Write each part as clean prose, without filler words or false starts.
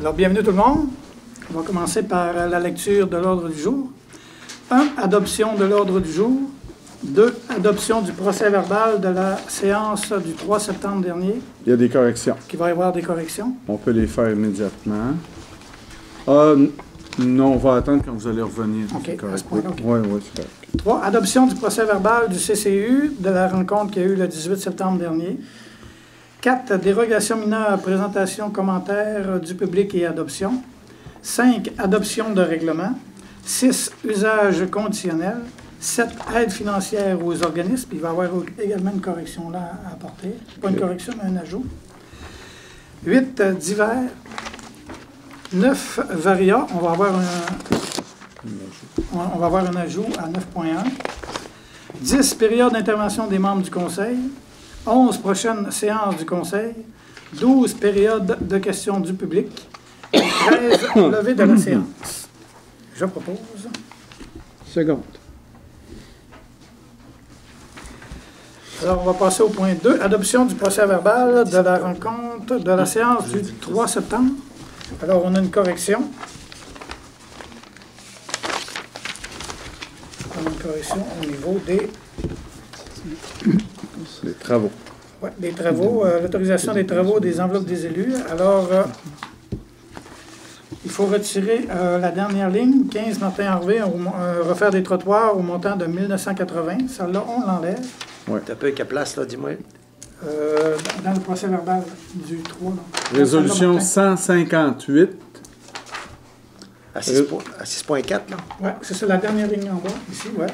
Alors, bienvenue tout le monde. On va commencer par la lecture de l'ordre du jour. 1. Adoption de l'ordre du jour. 2. Adoption du procès-verbal de la séance du 3 septembre dernier. Il y a des corrections. Il va y avoir des corrections. On peut les faire immédiatement. Non, on va attendre quand vous allez revenir. OK, à ce Oui, point-là, OK. oui, c'est correct. 3. Adoption du procès-verbal du CCU de la rencontre qui a eu le 18 septembre dernier. 4. Dérogation mineure, présentation, commentaires du public et adoption. 5. Adoption de règlement. 6. Usage conditionnel. 7. Aide financière aux organismes. Il va y avoir également une correction là à apporter. Pas une correction, mais un ajout. 8. Divers. 9. Varia. On va avoir un ajout à 9.1. 10. Période d'intervention des membres du Conseil. 11. Prochaine séance du Conseil. 12. Période de questions du public. 13. Levée de la séance. Je propose. Seconde. Alors, on va passer au point 2. Adoption du procès-verbal de la rencontre de la séance du 3 septembre. Alors, on a une correction. On a une correction au niveau des Travaux. ouais, des travaux, l'autorisation des travaux des enveloppes des élus. Alors, il faut retirer la dernière ligne, 15 Martin Harvey, refaire des trottoirs au montant de 1980. Celle-là, on l'enlève. T'as peu qu'à place, là, dis-moi. Dans le procès-verbal du 3. Là. Résolution 158. À 6.4, là. Oui, c'est ça, la dernière ligne en bas, ici, oui.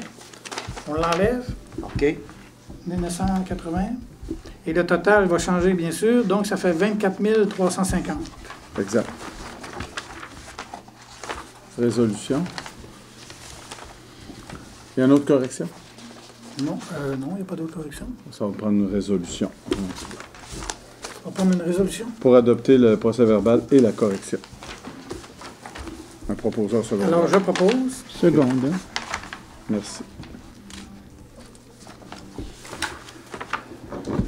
On l'enlève, OK. 1980. Et le total va changer, bien sûr, donc ça fait 24 350. Exact. Résolution. Il y a une autre correction? Non, il n'y a pas d'autre correction. Ça va prendre une résolution. On va prendre une résolution. Pour adopter le procès-verbal et la correction. Un proposeur secondaire. Alors, je propose. Seconde. Merci.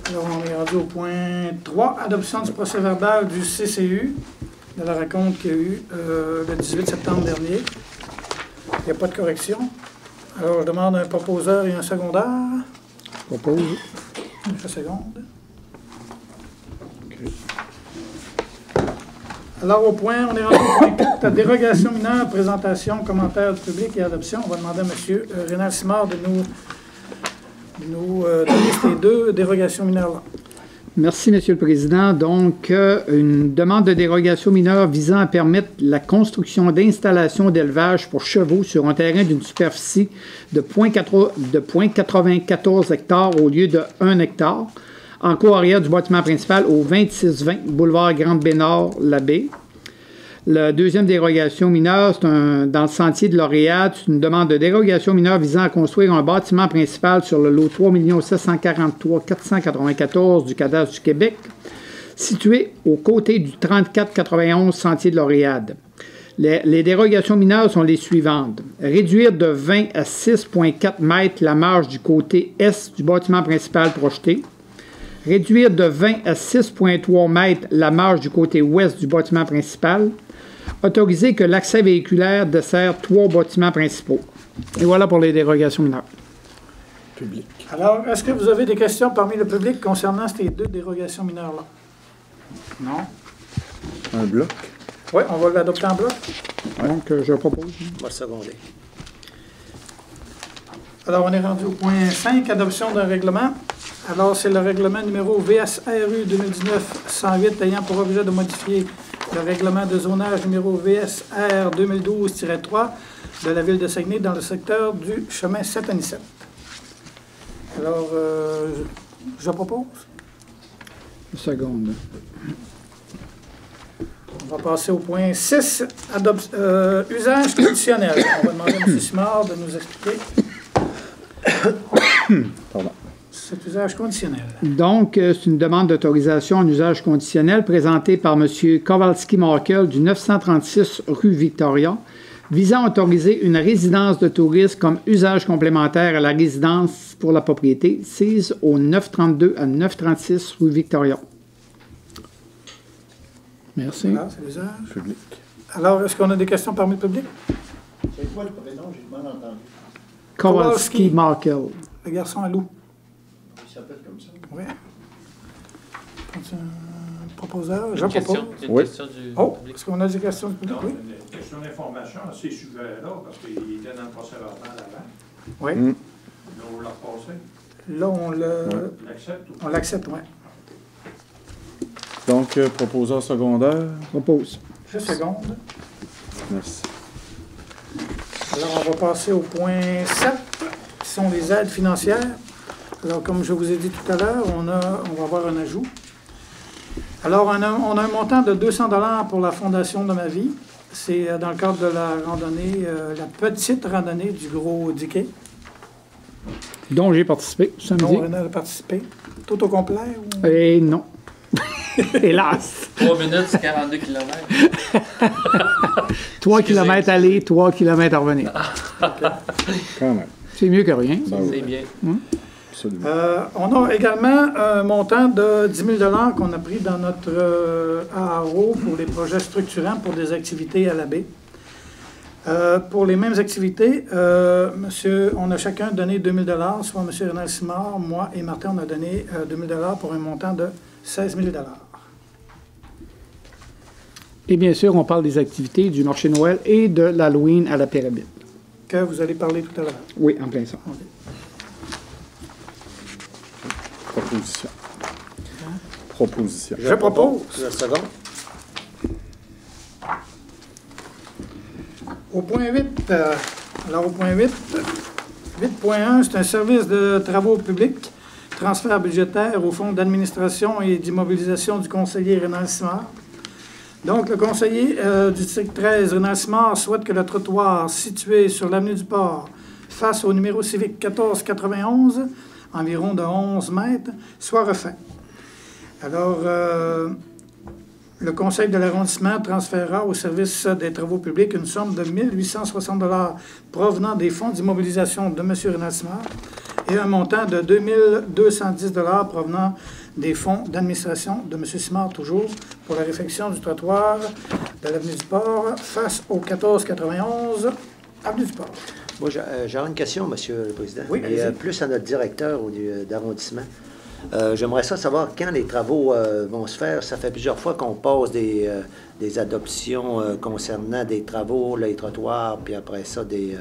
Alors, on est rendu au point 3, adoption du procès-verbal du CCU, de la rencontre qu'il y a eu le 18 septembre dernier. Il n'y a pas de correction. Alors, je demande un proposeur et un secondaire. Propose. Je seconde. Alors, au point, on est rendu au point 4, dérogation mineure, présentation, commentaire du public et adoption. On va demander à M. Rénal Simard de nous donner ces deux dérogations mineures-là. Merci, M. le Président. Donc, une demande de dérogation mineure visant à permettre la construction d'installations d'élevage pour chevaux sur un terrain d'une superficie de 0,94 hectares au lieu de 1 hectare, en cours arrière du bâtiment principal au 2620 boulevard Grande-Bénard-Labbé. La deuxième dérogation mineure, c'est dans le sentier de l'Oréade, c'est une demande de dérogation mineure visant à construire un bâtiment principal sur le lot 3 743 494 du cadastre du Québec, situé aux côtés du 3491 sentier de l'Oréade. Les dérogations mineures sont les suivantes. Réduire de 20 à 6,4 mètres la marge du côté est du bâtiment principal projeté. Réduire de 20 à 6,3 mètres la marge du côté ouest du bâtiment principal. Autoriser que l'accès véhiculaire dessert 3 bâtiments principaux. Et voilà pour les dérogations mineures. Public. Alors, est-ce que vous avez des questions parmi le public concernant ces deux dérogations mineures-là? Non? Un bloc. Oui, on va l'adopter en bloc. Donc, je propose. On va le seconder. Alors, on est rendu au point 5, adoption d'un règlement. Alors, c'est le règlement numéro VSRU 2019-108 ayant pour objet de modifier le règlement de zonage numéro VSR 2012-3 de la ville de Saguenay dans le secteur du chemin 7-7. Alors, je propose. Seconde. On va passer au point 6, usage conditionnel. On va demander à M. Simard de nous expliquer Pardon. cet usage conditionnel. Donc, c'est une demande d'autorisation en usage conditionnel présentée par M. Kowalski-Markel du 936 rue Victoria, visant à autoriser une résidence de tourisme comme usage complémentaire à la résidence pour la propriété, sise au 932 à 936 rue Victoria. Merci. Voilà, c'est l'usage. Public. Alors, est-ce qu'on a des questions parmi le public? C'est quoi le prénom? J'ai mal entendu. Kowalski Markel. Le garçon à loup. Il s'appelle comme ça. Oui. Proposeur, je Une question, propose. une Oui. question du Oh, public. est-ce qu'on a des questions du public? Non, Oui. une question d'information à ces sujets-là, parce qu'il était dans le procès verbal avant. Oui. Mm. Là, on l'a repassé. Là, on Tu l'acceptes ou on l'accepte, oui. Donc, proposeur secondaire. Propose. Juste une seconde. Merci. Alors, on va passer au point 7, qui sont les aides financières. Alors, comme je vous ai dit tout à l'heure, on va avoir un ajout. Alors, on a un montant de 200 $ pour la Fondation de ma vie. C'est dans le cadre de la randonnée, la petite randonnée du Gros Diquet, Dont j'ai participé samedi. dont René a participé. Tout au complet? Ou... Et non. Hélas. 3 minutes, c'est 42 km. 3 Excusez. km aller, 3 km à revenir. Quand même. C'est mieux que rien. Ben C'est oui, bien. absolument. On a également un montant de 10 000 $ qu'on a pris dans notre ARO pour les projets structurants pour des activités à la baie. Pour les mêmes activités, on a chacun donné 2 000 $, soit M. Renal Simard, moi et Martin, on a donné 2 000 $ pour un montant de 16 000 $. Et bien sûr, on parle des activités du marché Noël et de l'Halloween à la Pyramide. Que vous allez parler tout à l'heure. Oui, en plein ça. Proposition. Proposition. Je propose. Une seconde. Au point 8, alors au point 8, 8.1, c'est un service de travaux publics, transfert budgétaire au fonds d'administration et d'immobilisation du conseiller Rénal Simard. Donc, le conseiller du district 13, Rénal Simard, souhaite que le trottoir situé sur l'avenue du Port, face au numéro civique 1491, environ de 11 mètres, soit refait. Alors, le conseil de l'arrondissement transférera au service des travaux publics une somme de 1 860 $ provenant des fonds d'immobilisation de M. Rénal Simard et un montant de 2 210 $ provenant des fonds d'administration de M. Simard, toujours, pour la réfection du trottoir de l'avenue du Port face au 1491 avenue du Port. Moi, j'aurais une question, Monsieur le Président. Oui, Mais, allez-y. plus à notre directeur d'arrondissement. J'aimerais ça savoir quand les travaux vont se faire. Ça fait plusieurs fois qu'on passe des adoptions concernant des travaux, les trottoirs, puis après ça, des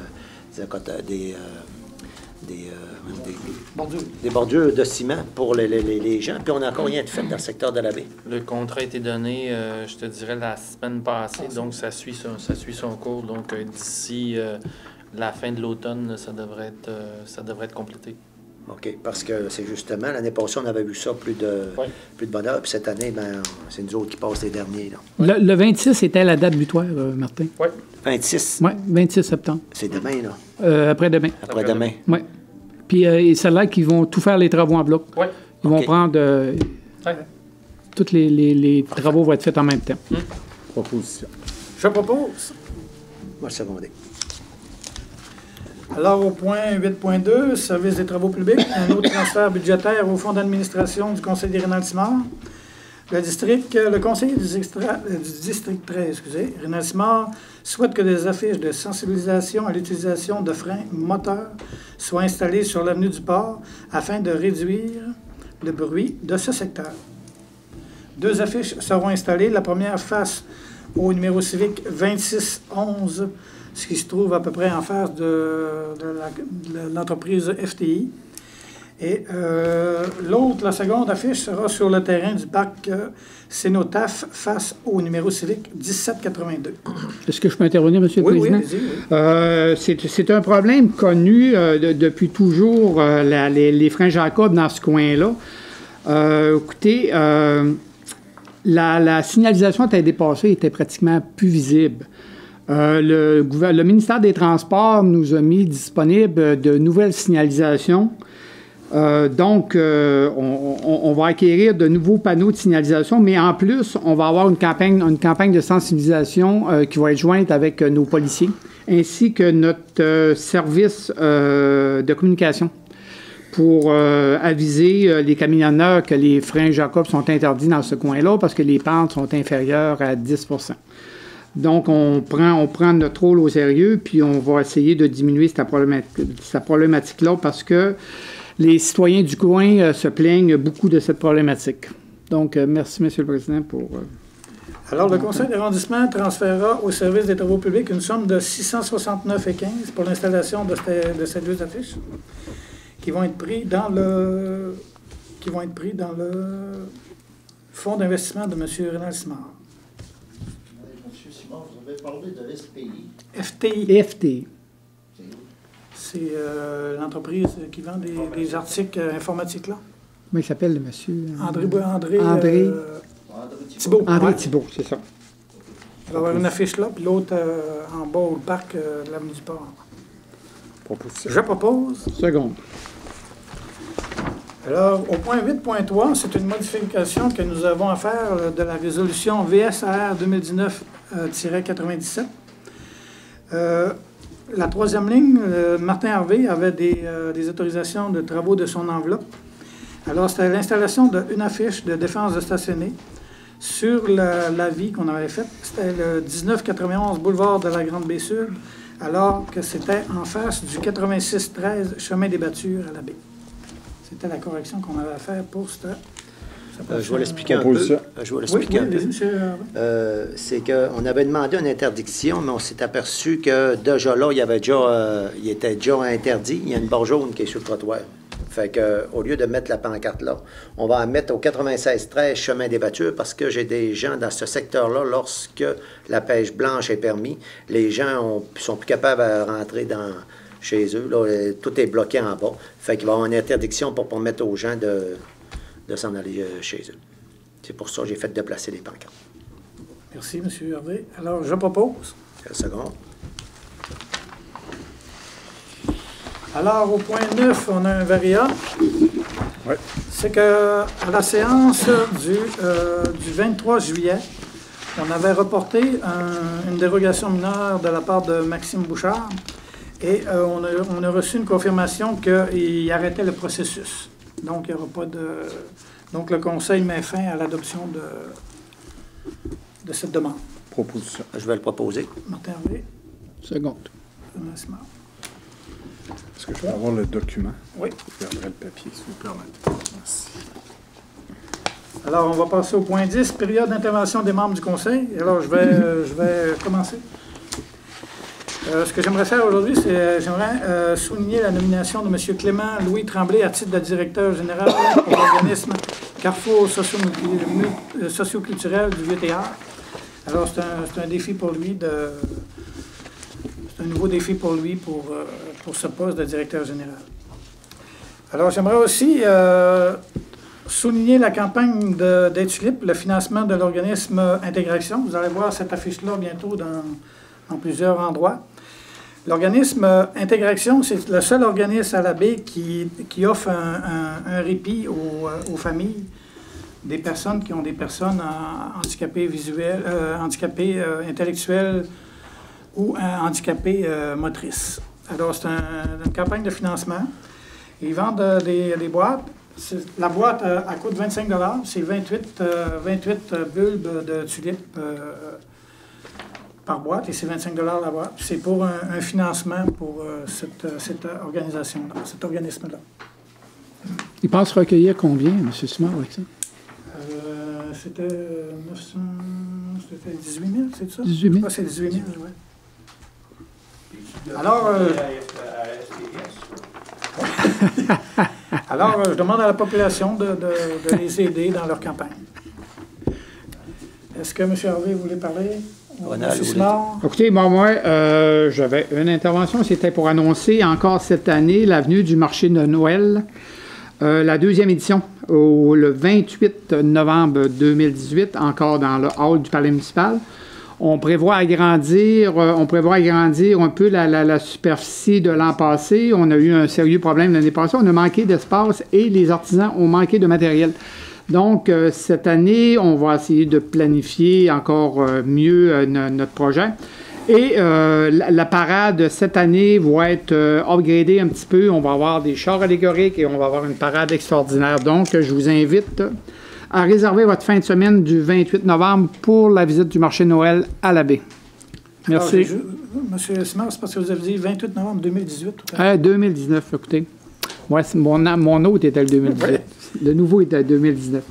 bordures de ciment pour les gens. Puis on n'a encore rien de fait dans le secteur de la baie. Le contrat a été donné, je te dirais, la semaine passée, donc ça suit son cours. Donc d'ici la fin de l'automne, ça devrait être complété. OK, parce que c'est justement, l'année passée, on avait vu ça plus de bonheur. Puis cette année, ben, c'est nous autres qui passent les derniers. Là. Le 26 était la date butoir, Martin. Oui. 26, Oui, 26 septembre. c'est demain, là. Après-demain. Après-demain. Oui. Puis, c'est là qu'ils vont tout faire les travaux en bloc. Oui. Ils vont OK. prendre... tous les travaux vont être faits en même temps. Proposition. Je propose. Moi, le secondé. Alors, au point 8.2, service des travaux publics, un autre transfert budgétaire au fonds d'administration du conseiller Rénal Simard. Le conseiller du district 13, Rénal Simard, souhaite que des affiches de sensibilisation à l'utilisation de freins moteurs soient installées sur l'avenue du Port afin de réduire le bruit de ce secteur. 2 affiches seront installées. La première face au numéro civique 2611, ce qui se trouve à peu près en face de l'entreprise FTI. Et l'autre, la seconde affiche, sera sur le terrain du parc Cénotaphe face au numéro civique 1782. Est-ce que je peux intervenir, M. le Oui, Président? allez-y. C'est un problème connu depuis toujours, les freins Jacob dans ce coin-là. Écoutez, la signalisation était dépassée, était pratiquement plus visible. Le ministère des Transports nous a mis disponible de nouvelles signalisations. Donc, on va acquérir de nouveaux panneaux de signalisation, mais en plus, on va avoir une campagne de sensibilisation qui va être jointe avec nos policiers, ainsi que notre service de communication pour aviser les camionneurs que les freins Jacob sont interdits dans ce coin-là parce que les pentes sont inférieures à 10 %. Donc, on prend notre rôle au sérieux, puis on va essayer de diminuer cette problématique-là parce que les citoyens du coin se plaignent beaucoup de cette problématique. Donc, merci, M. le Président, pour... Alors, le conseil d'arrondissement transférera au service des travaux publics une somme de 669,15 pour l'installation de ces deux affiches qui vont être pris dans le fonds d'investissement de M. Rénal Simard. Monsieur Simard, vous avez parlé de SPI. FTI. FTI. C'est l'entreprise qui vend des articles informatiques, là. Comment il s'appelle, le monsieur? André Thibault. André Ouais. Thibault, c'est ça. Il va y avoir une affiche là, puis l'autre en bas au parc de l'avenue du Port. Proposition. Je propose. Seconde. Alors, au point 8.3, c'est une modification que nous avons à faire de la résolution VSR 2019-97. La troisième ligne, Martin Harvey avait des autorisations de travaux de son enveloppe. Alors, c'était l'installation d'une affiche de défense de stationner sur l'avis qu'on avait fait. C'était le 1991 boulevard de la Grande Baie Sud, alors que c'était en face du 8613 chemin des Battures à la baie. C'était la correction qu'on avait à faire pour cette Je vais l'expliquer un peu. Proposition. Je vais Oui, l'expliquer un peu. allez-y, monsieur. C'est qu'on avait demandé une interdiction, mais on s'est aperçu que déjà là, il était déjà interdit. Il y a une barre jaune qui est sur le trottoir. Fait que, au lieu de mettre la pancarte là, on va en mettre au 9613 chemin des Battures parce que j'ai des gens dans ce secteur-là, lorsque la pêche blanche est permise, les gens sont plus capables de rentrer chez eux. Là, tout est bloqué en bas. Fait qu'il va y avoir une interdiction pour permettre aux gens de s'en aller chez eux. C'est pour ça que j'ai fait déplacer les pancartes. Merci, M. Hervé. Alors, je propose. Une seconde. Alors, au point 9, on a un variant. Oui. C'est qu'à la séance du 23 juillet, on avait reporté une dérogation mineure de la part de Maxime Bouchard et on a reçu une confirmation qu'il arrêtait le processus. Donc, il n'y aura pas de... Donc, le Conseil met fin à l'adoption de cette demande. Proposition. Je vais le proposer. Martin Hervé, Seconde. Merci, Marc. Est-ce que je peux avoir le document? Oui. Je perdrai le papier, si vous permettez. Merci. Alors, on va passer au point 10, période d'intervention des membres du Conseil. Alors, je vais commencer. Ce que j'aimerais faire aujourd'hui, c'est j'aimerais souligner la nomination de M. Clément Louis Tremblay à titre de directeur général pour l'organisme Carrefour socio-culturel du Vieux-Théâtre. Alors, c'est un défi pour lui c'est un nouveau défi pour lui pour ce poste de directeur général. Alors, j'aimerais aussi souligner la campagne des tulipes, le financement de l'organisme Intégration. Vous allez voir cette affiche-là bientôt dans plusieurs endroits. L'organisme Intégration, c'est le seul organisme à la baie qui offre un répit aux familles des personnes qui ont des personnes handicapées visuelles, handicapées intellectuelles ou handicapées motrices. Alors, c'est une campagne de financement. Ils vendent des boîtes. La boîte, elle coûte 25 $. C'est 28 bulbes de tulipes par boîte et c'est 25 $ la boîte. C'est pour un financement pour cette organisation-là, cet organisme-là. Il pense recueillir combien, M. Simard, avec ça? C'était 900... C'était 18 000, c'est ça? 18 000? Je crois que c'est 18 000, oui. Alors, alors je demande à la population de les aider dans leur campagne. Est-ce que M. Hervé voulait parler? Ronald, M. Simard? Écoutez, moi, j'avais une intervention. C'était pour annoncer encore cette année l'avenue du marché de Noël, la deuxième édition, le 28 novembre 2018, encore dans le hall du palais municipal. On prévoit agrandir un peu la superficie de l'an passé. On a eu un sérieux problème l'année passée. On a manqué d'espace et les artisans ont manqué de matériel. Donc, cette année, on va essayer de planifier encore mieux notre projet. Et la parade cette année va être upgradée un petit peu. On va avoir des chars allégoriques et on va avoir une parade extraordinaire. Donc, je vous invite à réserver votre fin de semaine du 28 novembre pour la visite du marché Noël à la baie. Merci. Monsieur Simard, c'est parce que vous avez dit 28 novembre 2018. 2019, écoutez. Ouais, mon autre était le 2018. Ouais. Le nouveau était le 2019.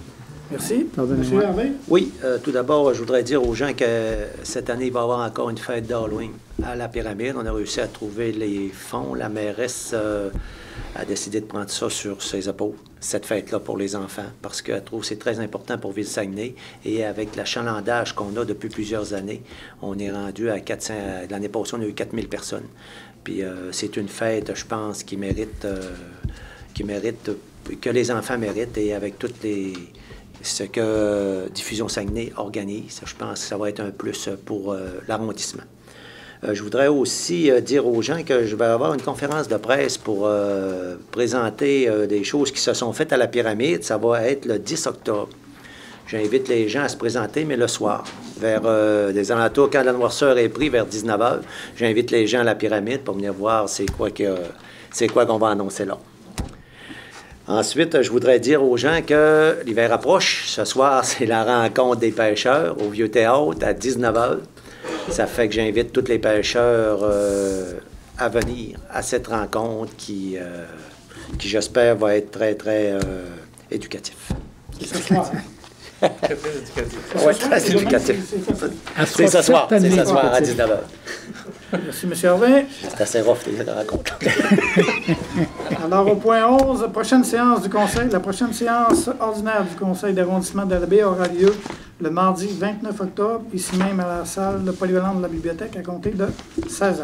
Merci. Monsieur Hervé? Oui, tout d'abord, je voudrais dire aux gens que cette année, il va y avoir encore une fête d'Halloween à la Pyramide. On a réussi à trouver les fonds. La mairesse a décidé de prendre ça sur ses épaules, cette fête-là pour les enfants, parce qu'elle trouve que c'est très important pour Ville-Saguenay. Et avec l'achalandage qu'on a depuis plusieurs années, on est rendu à 400... L'année passée, on a eu 4000 personnes. Puis c'est une fête, je pense, qui mérite, que les enfants méritent, et avec toutes les... ce que Diffusion Saguenay organise, je pense que ça va être un plus pour l'arrondissement. Je voudrais aussi dire aux gens que je vais avoir une conférence de presse pour présenter des choses qui se sont faites à la Pyramide. Ça va être le 10 octobre. J'invite les gens à se présenter, mais le soir, vers des alentours, quand la noirceur est prise, vers 19h. J'invite les gens à la Pyramide pour venir voir c'est quoi qu'on va annoncer là. Ensuite, je voudrais dire aux gens que l'hiver approche. Ce soir, c'est la rencontre des pêcheurs au Vieux Théâtre à 19h. Ça fait que j'invite tous les pêcheurs à venir à cette rencontre qui j'espère, va être très, très éducatif. C'est ce soir. Oui, très éducatif. C'est ce soir à 19h. Merci, M. Hervé. C'est assez rough, les rencontres. Alors, au point 11, prochaine séance du Conseil. La prochaine séance ordinaire du Conseil d'arrondissement de la baie aura lieu le mardi 29 octobre, ici même à la salle polyvalente de la bibliothèque, à compter de 16h.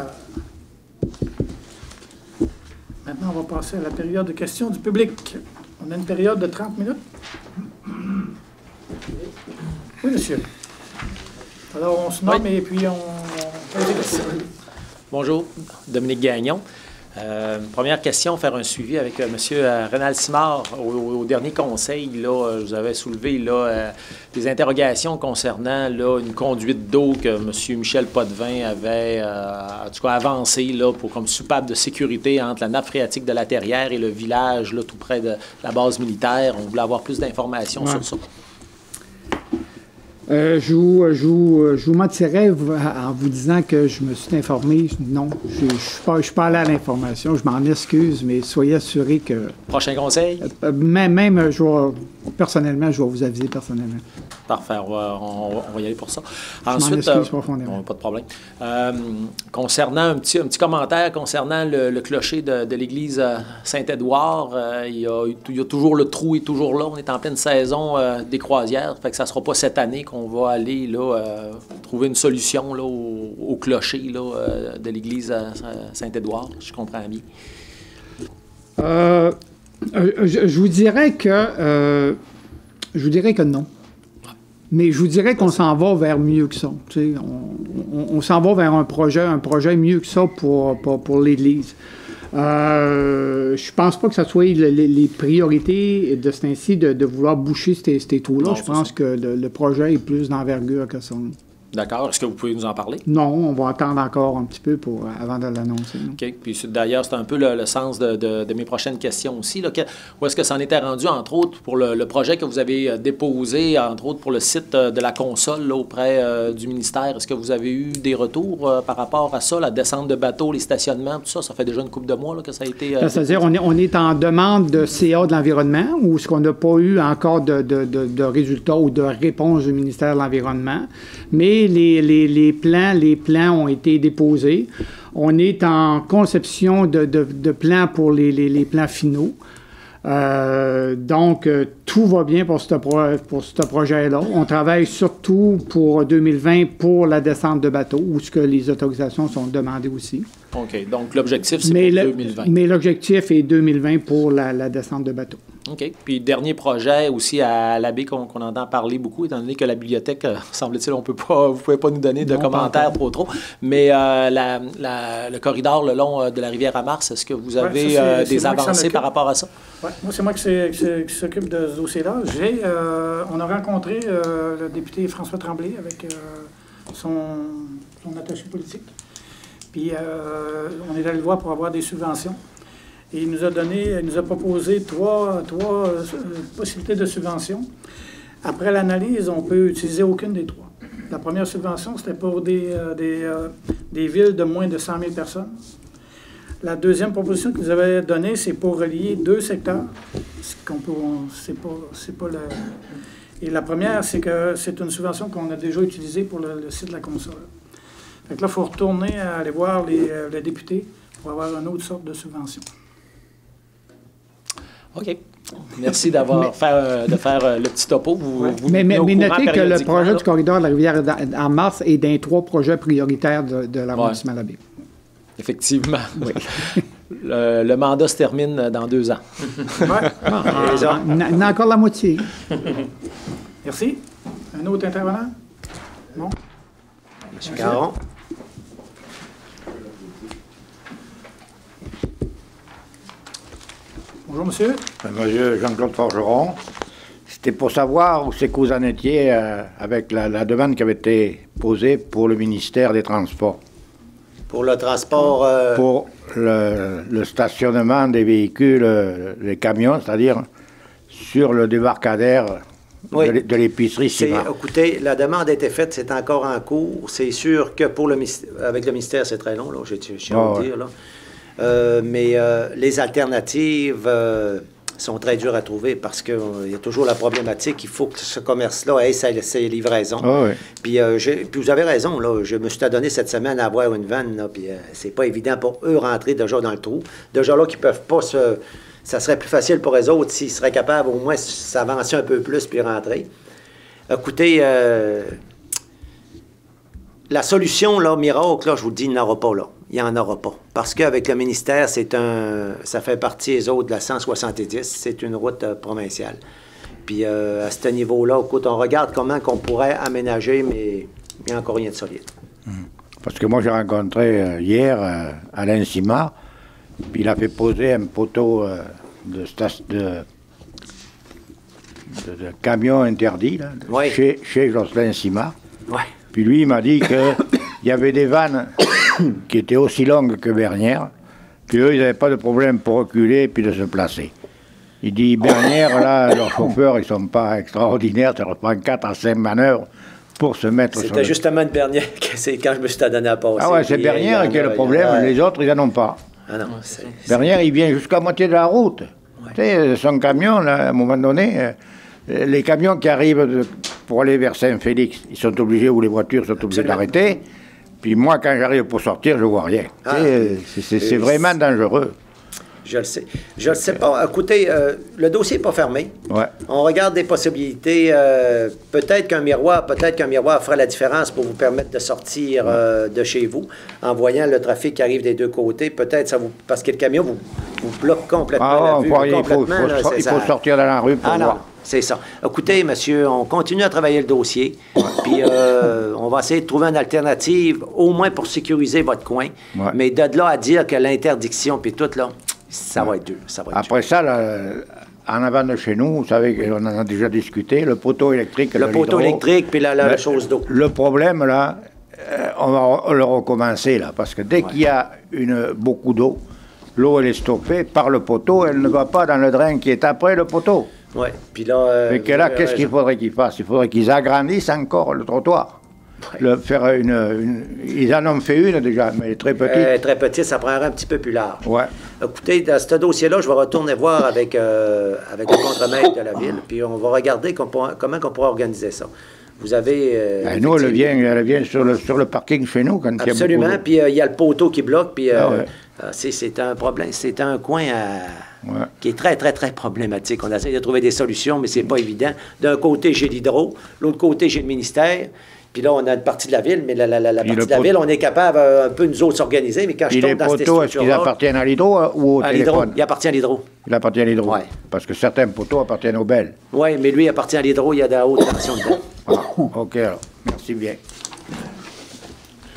Maintenant, on va passer à la période de questions du public. On a une période de 30 minutes. Oui, monsieur. Alors, on se nomme et puis on... Bonjour, Dominique Gagnon. Première question, faire un suivi avec M. Renald Simard. Au dernier conseil, là, je vous avais soulevé là, des interrogations concernant là, une conduite d'eau que M. Michel Potvin avait en tout cas avancé là, pour comme soupape de sécurité entre la nappe phréatique de la Terrière et le village là, tout près de la base militaire. On voulait avoir plus d'informations sur ça. Je vous mentirais en vous disant que je me suis informé. Non, je ne suis pas allé à l'information. Je m'en excuse, mais soyez assurés que... Prochain conseil? Même personnellement, je vais vous aviser personnellement. Parfait, on va y aller pour ça. Ensuite, je m'en excuse profondément. Pas de problème. Concernant un petit commentaire concernant le clocher de l'église Saint-Édouard, il y a toujours le trou est toujours là. On est en pleine saison des croisières. Fait que ça ne sera pas cette année qu'on va aller là, trouver une solution là, au clocher là, de l'église Saint-Édouard. Je comprends bien. Je vous dirais que non. Mais je vous dirais qu'on s'en va vers mieux que ça. On s'en va vers un projet mieux que ça pour l'Église. Je pense pas que ça soit les priorités de ce temps-ci de vouloir boucher ces trous-là. Je pense que le projet est plus d'envergure que ça. D'accord. Est-ce que vous pouvez nous en parler? Non, on va attendre encore un petit peu avant de l'annoncer. OK. Puis d'ailleurs, c'est un peu le sens de mes prochaines questions aussi. Là, où est-ce que ça en était rendu, entre autres, pour le projet que vous avez déposé, entre autres, pour le site de la console là, auprès du ministère? Est-ce que vous avez eu des retours par rapport à ça, la descente de bateaux, les stationnements, tout ça? Ça fait déjà une couple de mois là, que ça a été... C'est-à-dire, on est en demande de CA de l'environnement, ou ce qu'on n'a pas eu encore de résultats ou de réponse du ministère de l'Environnement. Mais les plans ont été déposés. On est en conception de plans pour les plans finaux. Donc, tout va bien pour ce projet-là. On travaille surtout pour 2020 pour la descente de bateaux, où ce que les autorisations sont demandées aussi. OK. Donc, l'objectif, c'est pour 2020. Mais l'objectif est 2020 pour la descente de bateaux. OK. Puis, dernier projet aussi à la baie qu'on entend parler beaucoup, étant donné que la bibliothèque, semble-t-il, vous ne pouvez pas nous donner de commentaires trop. Mais le corridor le long de la rivière à Mars, est-ce que vous avez des avancées par rapport à ça? Oui, moi, c'est moi qui s'occupe de ce dossier-là. On a rencontré le député François Tremblay avec son son attaché politique. Puis on est allé le voir pour avoir des subventions. Et il nous a proposé trois possibilités de subventions. Après l'analyse, on peut utiliser aucune des trois. La première subvention, c'était pour des villes de moins de 100 000 personnes. La deuxième proposition qu'ils nous avaient donnée, c'est pour relier 2 secteurs. Et la première, c'est que c'est une subvention qu'on a déjà utilisée pour le site de la console. Fait que là, il faut retourner à aller voir les députés pour avoir une autre sorte de subvention. OK. Merci d'avoir de faire le petit topo. Vous mais notez que le projet là. du corridor de la rivière en mars est d'un 3 projets prioritaires de l'arrondissement de la baie. Effectivement. Oui. Le mandat se termine dans 2 ans. Il y a encore la moitié. Merci. Un autre intervenant? Non? M. Caron. Bonjour, monsieur. Monsieur Jean-Claude Forgeron, c'était pour savoir où c'est que vous en étiez avec la demande qui avait été posée pour le ministère des Transports. Pour le transport... Pour le stationnement des véhicules, les camions, c'est-à-dire sur le débarcadère de l'épicerie Simard. Écoutez, la demande a été faite, c'est encore en cours. C'est sûr que avec le ministère, c'est très long, là, je tiens à vous dire. Là. Mais les alternatives sont très dures à trouver parce qu'il y a toujours la problématique. Il faut que ce commerce-là ait ses livraisons. Puis vous avez raison, là, je me suis donné cette semaine à avoir une vanne, là, puis c'est pas évident pour eux rentrer déjà dans le trou. Déjà là, qui peuvent pas ça serait plus facile pour eux autres s'ils seraient capables au moins de s'avancer un peu plus puis rentrer. Écoutez, la solution, là, miracle, là, je vous le dis, il n'y en aura pas, là. Il n'y en aura pas. Parce qu'avec le ministère, ça fait partie, les autres, de la 170. C'est une route provinciale. Puis à ce niveau-là, écoute, on regarde comment qu'on pourrait aménager, mais il n'y a encore rien de solide. Parce que moi, j'ai rencontré hier Alain Simard, puis il a fait poser un poteau de camion interdit, là, chez Jocelyn Simard. Puis lui, il m'a dit qu'il y avait des vannes qui étaient aussi longues que Bernières, puis eux, ils n'avaient pas de problème pour reculer puis de se placer. Il dit, Bernières, là, leurs chauffeurs, ils ne sont pas extraordinaires, ça leur prend 4 à 5 manœuvres pour se mettre sur C'était justement de Bernières, c'est quand je me suis donné à passer. Ah ouais, c'est Bernières qui a le problème, les autres, ils n'en ont pas. Ah non, Bernières, il vient jusqu'à moitié de la route. Tu sais, son camion, là, à un moment donné, les camions qui arrivent pour aller vers Saint-Félix, ils sont obligés, ou les voitures sont obligées d'arrêter. Puis moi, quand j'arrive pour sortir, je ne vois rien. C'est vraiment dangereux. Je le sais. Je ne sais pas. Écoutez, le dossier n'est pas fermé. On regarde des possibilités. Peut-être qu'un miroir fera la différence pour vous permettre de sortir de chez vous en voyant le trafic qui arrive des deux côtés. Peut-être ça vous... Parce que le camion vous bloque complètement la vue. Il faut sortir dans la rue pour voir. C'est ça. Écoutez, monsieur, on continue à travailler le dossier, puis on va essayer de trouver une alternative, au moins pour sécuriser votre coin. Mais de là à dire que l'interdiction, puis tout, là, ça va être dur. Après ça, là, en avant de chez nous, vous savez qu'on en a déjà discuté, le poteau électrique. Le poteau électrique, puis la chose d'eau. Le problème, là, on va le recommencer, là, parce que dès qu'il y a beaucoup d'eau, l'eau, elle est stoppée par le poteau, elle ne va pas dans le drain qui est après le poteau. Oui, puis là... Mais que là, qu'est-ce qu'il faudrait qu'ils fassent? Il faudrait qu'ils agrandissent encore le trottoir. Ils en ont fait une déjà, mais très petite. Très petite, ça prendrait un petit peu plus large. Écoutez, dans ce dossier-là, je vais retourner voir avec le contremaître de la ville, puis on va regarder comment on pourra organiser ça. Vous avez... nous, elle vient sur le parking chez nous quand il y a beaucoup d'eau. Absolument, puis il y a le poteau qui bloque, puis c'est un problème, c'est un coin qui est très, très, très problématique. On essaie de trouver des solutions, mais c'est pas évident. D'un côté, j'ai l'hydro, l'autre côté, j'ai le ministère, puis là, on a une partie de la ville, mais la partie de la ville, on est capable un peu, nous autres, s'organiser, mais quand je tombe dans cette structure-là... Les poteaux, est-ce qu'ils appartiennent à l'hydro ou au téléphone? Il appartient à l'hydro. Il appartient à l'hydro, parce que certains poteaux appartiennent au Bell. Oui, mais lui, il appartient à l'hydro, il y a de la haute tension dedans. OK, alors. Merci bien.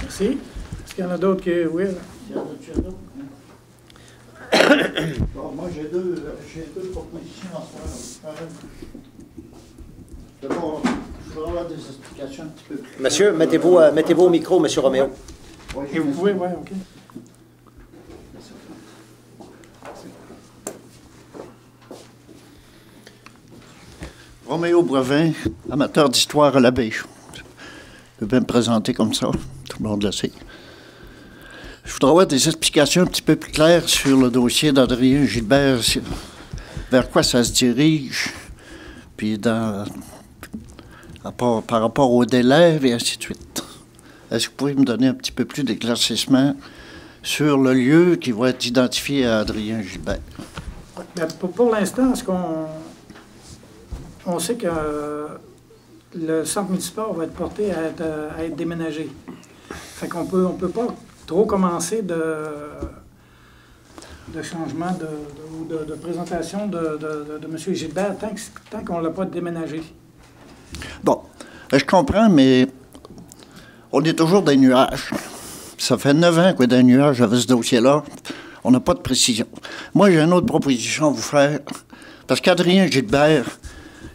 Merci. Est-ce qu'il y en a d'autres qui... Oui, là. Bon, moi, j'ai deux propositions en ce moment. D'abord, je Je voudrais avoir des explications un petit peu plus. Monsieur, mettez-vous au micro, Monsieur Roméo. Et vous pouvez, oui, OK. Roméo Boivin, amateur d'histoire à l'abbé. Je peux bien me présenter comme ça, tout le monde le sait. Je voudrais avoir des explications un petit peu plus claires sur le dossier d'Adrien Gilbert, vers quoi ça se dirige, puis par rapport au délai, et ainsi de suite. Est-ce que vous pouvez me donner un petit peu plus d'éclaircissement sur le lieu qui va être identifié à Adrien Gilbert? Bien, pour l'instant, on sait que le centre municipal va être porté à être déménagé. Fait qu'on peut pas trop commencer de changement de présentation de M. Gilbert tant qu'on ne l'a pas déménagé. Bon, je comprends, mais on est toujours dans les nuages. Ça fait 9 ans qu'on est dans les nuages avec ce dossier-là. On n'a pas de précision. Moi, j'ai une autre proposition à vous faire. Parce qu'Adrien Gilbert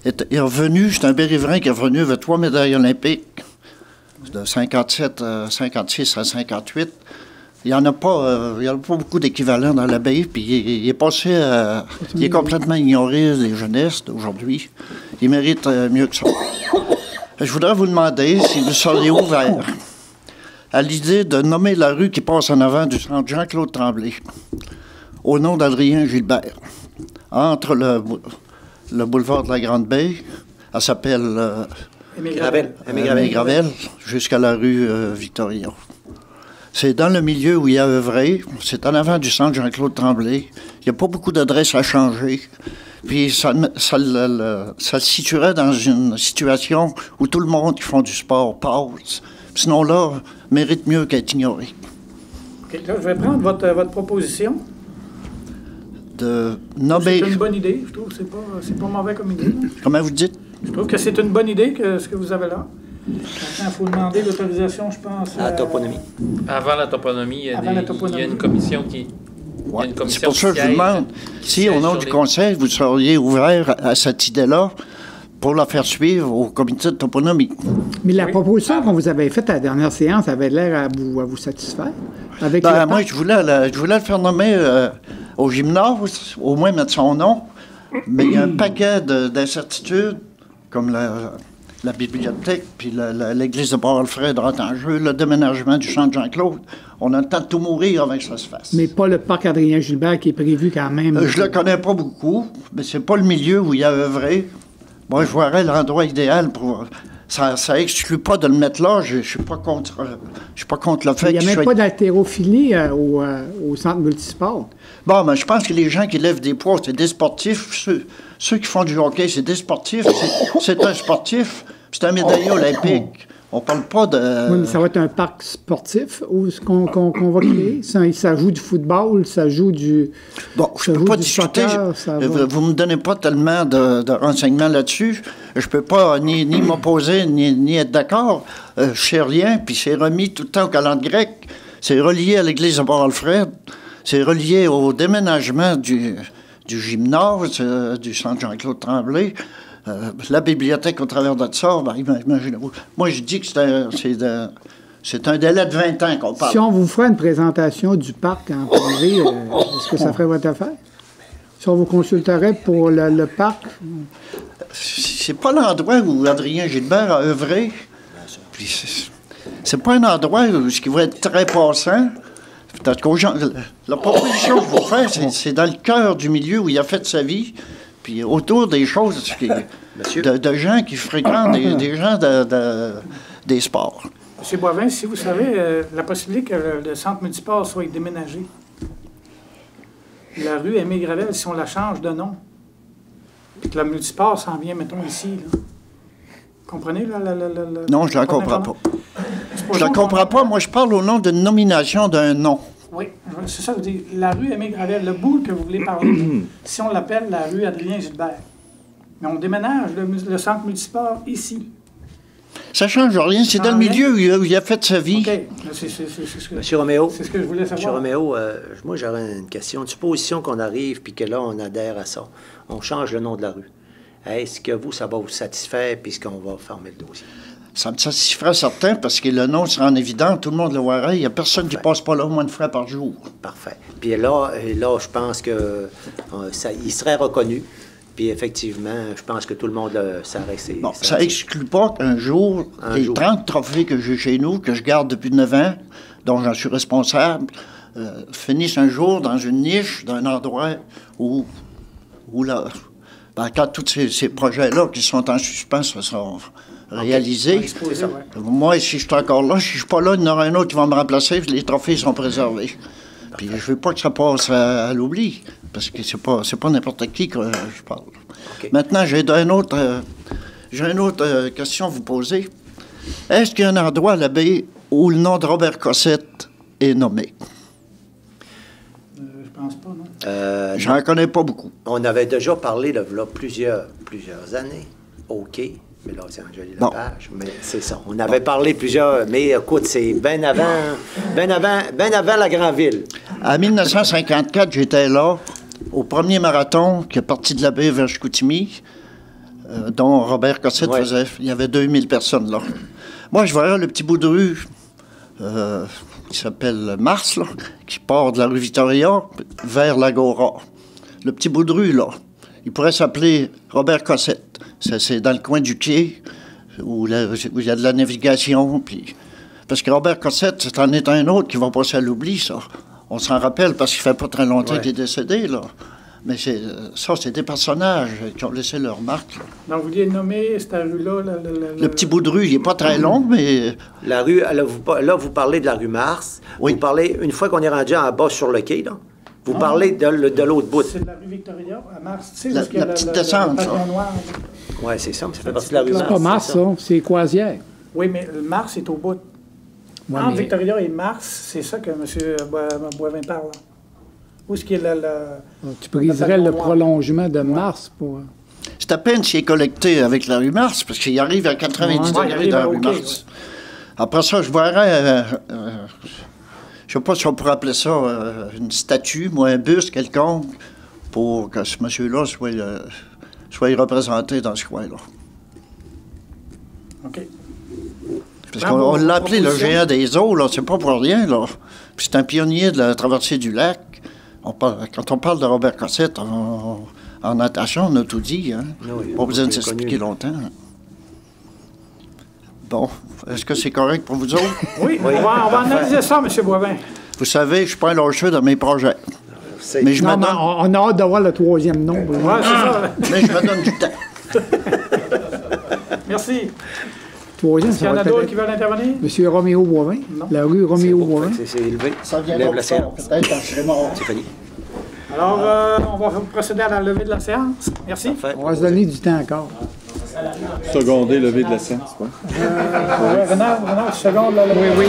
est revenu, c'est un Bérivrin qui est revenu avec 3 médailles olympiques, de 57, 56 à 58. Il n'y en a pas, beaucoup d'équivalents dans l'abbaye, puis il est passé il est complètement ignoré des jeunesses d'aujourd'hui. Il mérite mieux que ça. Je voudrais vous demander si vous seriez ouvert à l'idée de nommer la rue qui passe en avant du centre Jean-Claude Tremblay au nom d'Adrien Gilbert, entre le boulevard de la Grande-Baie, elle s'appelle Aimé Gravel, jusqu'à la rue Victoria. C'est dans le milieu où il a œuvré, c'est en avant du centre Jean-Claude Tremblay. Il n'y a pas beaucoup d'adresses à changer. Puis ça le situerait dans une situation où tout le monde qui font du sport passe. Sinon là, mérite mieux qu'être ignoré. OK, là, je vais prendre votre proposition. De nommer... C'est une bonne idée, je trouve. C'est pas mauvais comme idée. Comment vous dites? Je trouve que c'est une bonne idée, ce que vous avez là. Maintenant, il faut demander l'autorisation, je pense. À la toponymie. Avant la toponymie, il y a une commission qui... Ouais. C'est pour ça que je vous demande si, au nom du conseil, vous seriez ouvert à cette idée-là pour la faire suivre au comité de toponymie. Mais la proposition qu'on vous avait faite à la dernière séance avait l'air à vous satisfaire? Avec moi, je voulais le faire nommer au gymnase, au moins mettre son nom, mais il y a un paquet d'incertitudes, comme la bibliothèque, puis l'église de Port-Alfred rentre en jeu, le déménagement du centre Jean-Claude. On a le temps de tout mourir avant que ça se fasse. Mais pas le parc Adrien-Gilbert qui est prévu quand même. Je le connais pas beaucoup, mais c'est pas le milieu où il a œuvré. Moi, je verrais l'endroit idéal pour... Ça exclut pas de le mettre là. Je suis pas contre le fait qu'il soit... Il n'y a même pas d'haltérophilie au centre multisport. Bon, mais je pense que les gens qui lèvent des poids, c'est des sportifs. Ceux qui font du hockey, c'est des sportifs. C'est un sportif, c'est un médaillé olympique. On parle pas de... Oui, mais ça va être un parc sportif qu'on va créer. Ça joue du football, ça joue du... Bon, je ne peux pas discuter. Vous ne me donnez pas tellement de renseignements là-dessus. Je ne peux pas ni m'opposer, ni être d'accord. Je sais rien, puis c'est remis tout le temps au calendrier grec. C'est relié à l'église de Port-Alfred. C'est relié au déménagement du gymnase, du centre Jean-Claude Tremblay. La bibliothèque au travers de ça, imaginez-vous. Moi, je dis que c'est un délai de 20 ans qu'on parle. Si on vous ferait une présentation du parc en privé, est-ce que ça ferait votre affaire? Si on vous consulterait pour le parc? C'est pas l'endroit où Adrien Gilbert a œuvré. C'est pas un endroit où ce qui va être très passant. Parce qu'aux gens, la proposition que je vous fais, c'est dans le cœur du milieu où il a fait sa vie. Puis autour des choses, de gens qui fréquentent, des gens des sports. M. Boivin, si vous savez, la possibilité que le centre multisport soit déménagé, la rue Aimé Gravel, si on la change de nom, puis que le multisport s'en vient, mettons, ici, là. Comprenez, là? Non, je ne la comprends pas. Je ne la comprends pas. Moi, je parle au nom d'une nomination d'un nom. Oui, c'est ça que je dis. La rue Aimé Gravel, le bout que vous voulez parler, si on l'appelle la rue Adrien-Gilbert, mais on déménage le centre multisport ici. Ça ne change rien. C'est dans le milieu où il a fait sa vie. OK. Monsieur Roméo, c'est ce que je voulais savoir. Monsieur Roméo, moi, j'aurais une question. Supposition qu'on arrive puis que là, on adhère à ça. On change le nom de la rue. Est-ce que vous, ça va vous satisfaire puisqu'on va fermer le dossier? Ça me satisfera certain parce que le nom sera en évident, tout le monde le verrait. Il n'y a personne qui passe pas là au moins une fois par jour. Parfait. Puis là je pense que il serait reconnu. Puis effectivement, je pense que tout le monde s'arrête. Bon, ça n'exclut pas qu'un jour, les 30 trophées que j'ai chez nous, que je garde depuis 9 ans, dont j'en suis responsable, finissent un jour dans une niche, d'un endroit où là, quand tous ces projets-là qui sont en suspens se sont réalisés, moi, si je suis encore là, si je ne suis pas là, il y en aura un autre qui va me remplacer, les trophées sont préservés. Puis je ne veux pas que ça passe à l'oubli, parce que c'est pas n'importe qui que je parle. Okay. Maintenant, j'ai une autre question à vous poser. Est-ce qu'il y a un endroit à la baie où le nom de Robert Cossette est nommé? Je pense pas, non. J'en connais pas beaucoup. On avait déjà parlé de là, plusieurs années. OK. Mais là, c'est Angélie Lepage. Mais c'est ça. On avait parlé plusieurs. Mais écoute, c'est bien avant la Grandville. En 1954, j'étais là, au premier marathon qui est parti de la baie vers Chicoutimi, dont Robert Cossette faisait. Il y avait 2000 personnes là. Moi, je voyais le petit bout de rue qui s'appelle Mars, là, qui part de la rue Victoria vers l'Agora. Le petit bout de rue, là, il pourrait s'appeler Robert Cossette. C'est dans le coin du quai, où il y a de la navigation. Puis... Parce que Robert Cossette, c'est en est un autre qui va passer à l'oubli, ça. On s'en rappelle parce qu'il ne fait pas très longtemps qu'il est décédé, là. Mais c'est des personnages qui ont laissé leur marque. Là. Donc, vous vouliez nommer cette rue-là? Le petit bout de rue, il n'est pas très long, mais... La rue, là, vous parlez de la rue Mars. Oui. Vous parlez, une fois qu'on est rendu en bas sur le quai, là, vous parlez de l'autre bout. C'est de la rue Victoria, à Mars. Tu sais, la petite descente, ça. Oui, c'est ça, mais ça fait partie de la rue Mars. C'est pas Mars, ça. C'est Croisière. Oui, mais le Mars est au bout. Ouais, entre Victoria et Mars, c'est ça que M. Boivin parle. Où est-ce qu'il y a tu briserais le prolongement de Mars pour... C'est à peine s'il est collecté avec la rue Mars, parce qu'il arrive à 90 degrés dans la rue Mars. Après ça, je verrais... je sais pas si on pourrait appeler ça une statue, moi, un buste quelconque, pour que ce monsieur-là soit représenté dans ce coin-là. OK. Parce qu'on l'a appelé le géant des eaux, là, c'est pas pour rien, là. Puis c'est un pionnier de la traversée du lac. Quand on parle de Robert Cossette, en natation, on a tout dit, hein. Oui, pas besoin de s'expliquer longtemps. Bon, est-ce que c'est correct pour vous autres? Oui, on va analyser ça, M. Boivin. Vous savez, je ne suis pas un lâcheux dans mes projets. Mais je me donne... on a hâte d'avoir le troisième nom. Oui, c'est ça. Mais je me donne du temps. Merci. Troisième, est-ce qu'il y en a d'autres qui veulent intervenir? M. Roméo Boivin. Non. La rue Roméo Boivin. C'est élevé. Ça vient de la séance. Peut-être quand je serai mort. C'est fini. Alors, on va procéder à la levée de la séance. Merci. On va se donner du temps encore. Seconder levée de la séance, oui. Renard, second la levée. Oui.